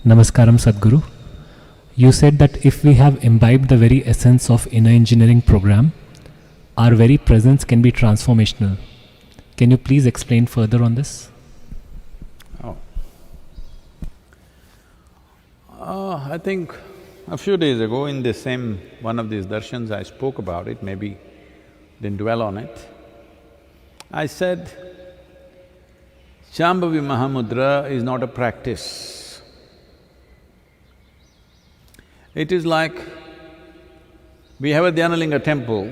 Namaskaram Sadhguru. You said that if we have imbibed the very essence of inner engineering program, our very presence can be transformational. Can you please explain further on this? I think a few days ago in this same one of these darshans I spoke about it, maybe didn't dwell on it. I said, Shambhavi Mahamudra is not a practice. It is like, we have a Dhyanalinga temple,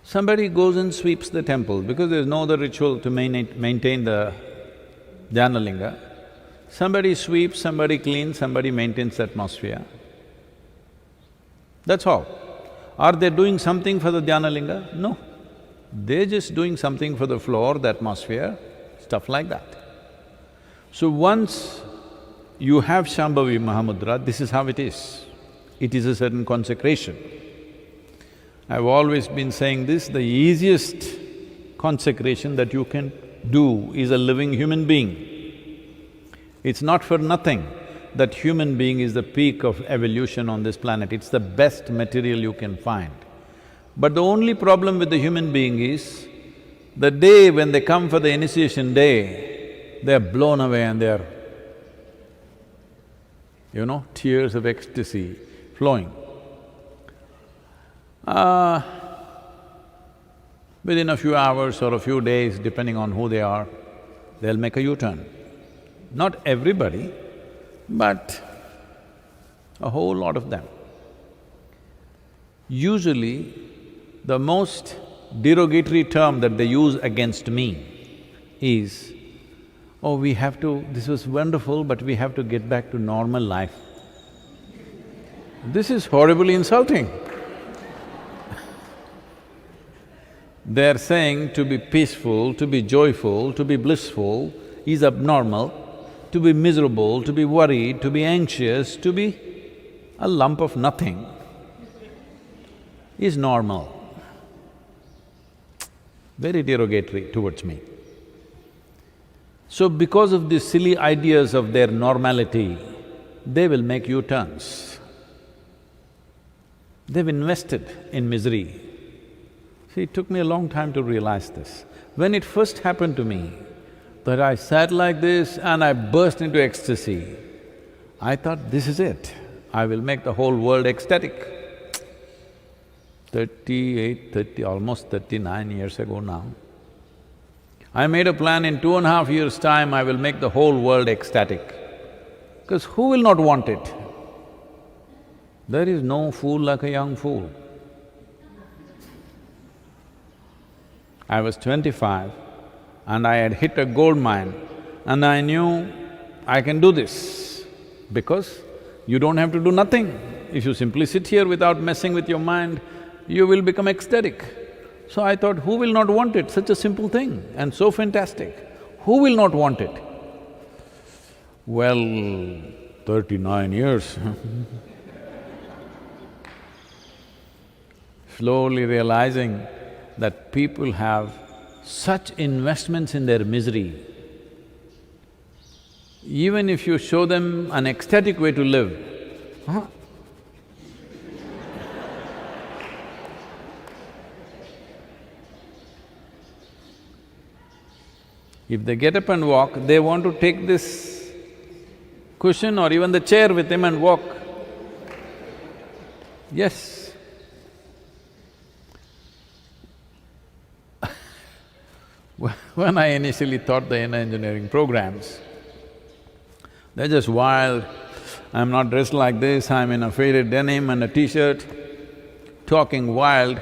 somebody goes and sweeps the temple because there's no other ritual to maintain the Dhyanalinga. Somebody sweeps, somebody cleans, somebody maintains the atmosphere. That's all. Are they doing something for the Dhyanalinga? No. They're just doing something for the floor, the atmosphere, stuff like that. So once you have Shambhavi Mahamudra, this is how it is. It is a certain consecration. I've always been saying this, the easiest consecration that you can do is a living human being. It's not for nothing that human being is the peak of evolution on this planet, it's the best material you can find. But the only problem with the human being is, the day when they come for the initiation day, they're blown away and they're, tears of ecstasy flowing. Within a few hours or a few days, depending on who they are, they'll make a U-turn. Not everybody, but a whole lot of them. Usually, the most derogatory term that they use against me is, oh, this was wonderful, but we have to get back to normal life. This is horribly insulting. They're saying to be peaceful, to be joyful, to be blissful is abnormal, to be miserable, to be worried, to be anxious, to be a lump of nothing is normal. Very derogatory towards me. So because of these silly ideas of their normality, they will make U-turns. They've invested in misery. See, it took me a long time to realize this. When it first happened to me, that I sat like this and I burst into ecstasy, I thought, this is it, I will make the whole world ecstatic. almost 39 years ago now, I made a plan, in 2.5 years' time I will make the whole world ecstatic. Because who will not want it? There is no fool like a young fool. I was 25 and I had hit a gold mine and I knew I can do this because you don't have to do nothing. If you simply sit here without messing with your mind, you will become ecstatic. So I thought, who will not want it? Such a simple thing and so fantastic. Who will not want it? Well, 39 years slowly realizing that people have such investments in their misery. Even if you show them an ecstatic way to live, if they get up and walk, they want to take this cushion or even the chair with him and walk. Yes. When I initially taught the inner engineering programs, they're just wild. I'm not dressed like this, I'm in a faded denim and a t-shirt, talking wild.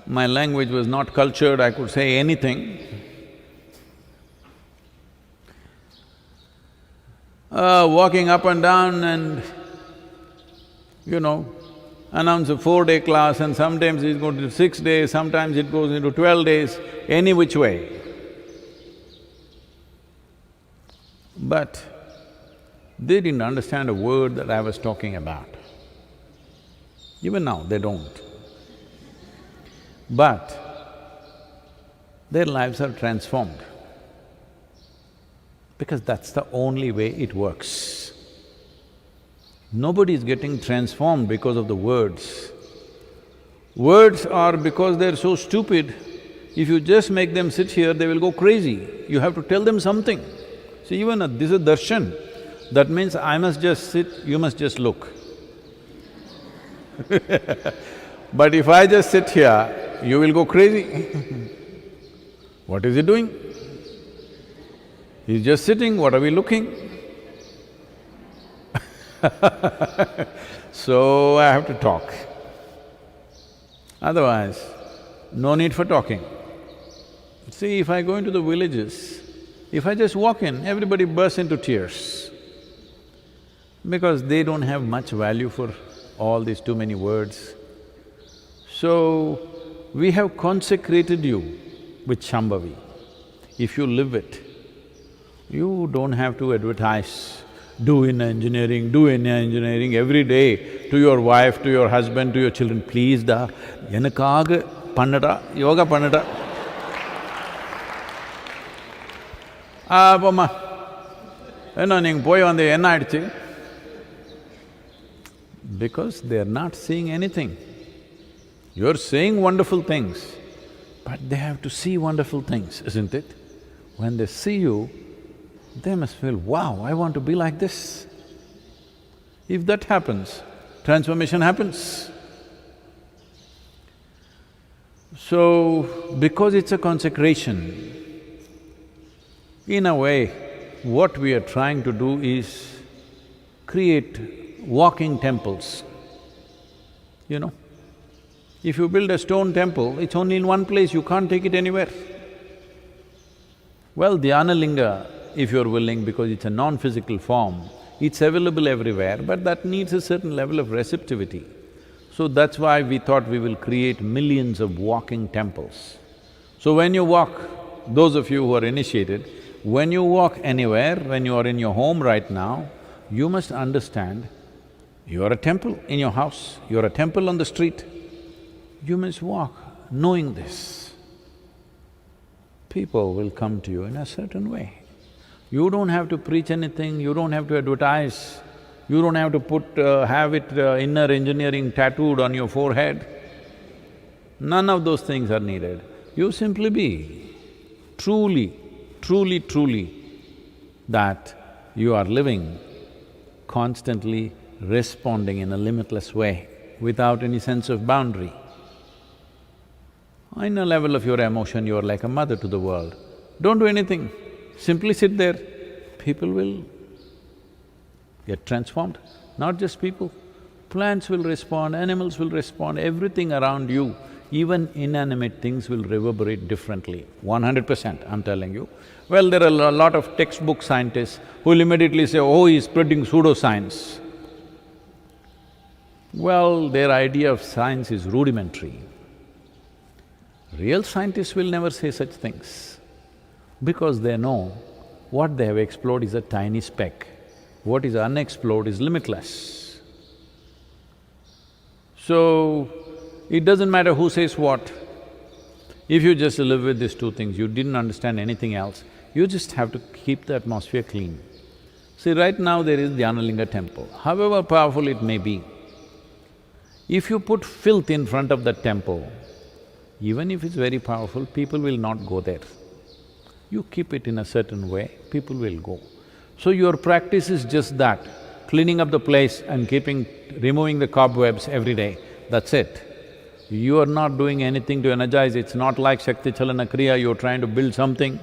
My language was not cultured, I could say anything. Walking up and down and, announce a 4-day class and sometimes it's going to 6 days, sometimes it goes into 12 days, any which way. But they didn't understand a word that I was talking about. Even now, they don't. But their lives are transformed. because that's the only way it works. Nobody is getting transformed because of the words. Words are because they're so stupid, if you just make them sit here, they will go crazy. You have to tell them something. See, even this is darshan. That means I must just sit, you must just look. But if I just sit here, you will go crazy. What is he doing? He's just sitting, what are we looking? So I have to talk. Otherwise, no need for talking. See, if I go into the villages, if I just walk in, everybody bursts into tears because they don't have much value for all these too many words. So, we have consecrated you with Shambhavi. If you live it, you don't have to advertise, do in engineering every day to your wife, to your husband, to your children. Please da, enakaaga pannada, yoga pannada. Poma, enna neenga poi vande enna aiduchu? Because they're not seeing anything. You're saying wonderful things, but they have to see wonderful things, isn't it? When they see you, they must feel, wow, I want to be like this. If that happens, transformation happens. So, because it's a consecration, in a way, what we are trying to do is create walking temples, you know. If you build a stone temple, it's only in one place, you can't take it anywhere. Well, Dhyana Linga, if you're willing, because it's a non-physical form, it's available everywhere, but that needs a certain level of receptivity. So that's why we thought we will create millions of walking temples. So when you walk, those of you who are initiated, when you walk anywhere, when you are in your home right now, you must understand you are a temple in your house, you are a temple on the street. You must walk knowing this. People will come to you in a certain way. You don't have to preach anything, you don't have to advertise, you don't have to have inner engineering tattooed on your forehead. None of those things are needed. You simply be truly that you are living, constantly responding in a limitless way, without any sense of boundary. In a level of your emotion, you are like a mother to the world. Don't do anything, simply sit there. People will get transformed, not just people. Plants will respond, animals will respond, everything around you, even inanimate things will reverberate differently, 100%, I'm telling you. Well, there are a lot of textbook scientists who will immediately say, oh, he's spreading pseudoscience. Well, their idea of science is rudimentary. Real scientists will never say such things, because they know what they have explored is a tiny speck. What is unexplored is limitless. So, it doesn't matter who says what. If you just live with these two things, you didn't understand anything else, you just have to keep the atmosphere clean. See, right now there is Dhyanalinga temple, however powerful it may be. If you put filth in front of that temple, even if it's very powerful, people will not go there. You keep it in a certain way, people will go. So your practice is just that, cleaning up the place and removing the cobwebs every day, that's it. You are not doing anything to energize, it's not like Shakti Chalana Kriya, you're trying to build something,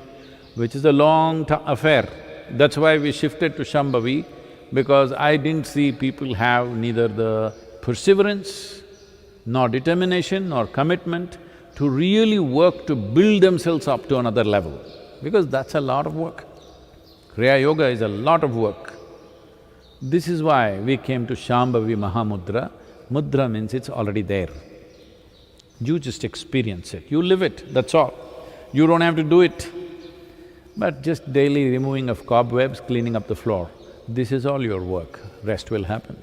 which is a long affair. That's why we shifted to Shambhavi, because I didn't see people have neither the perseverance, nor determination, nor commitment to really work to build themselves up to another level, because that's a lot of work. Kriya Yoga is a lot of work. This is why we came to Shambhavi Mahamudra. Mudra means it's already there. You just experience it, you live it, that's all. You don't have to do it. But just daily removing of cobwebs, cleaning up the floor, this is all your work, rest will happen.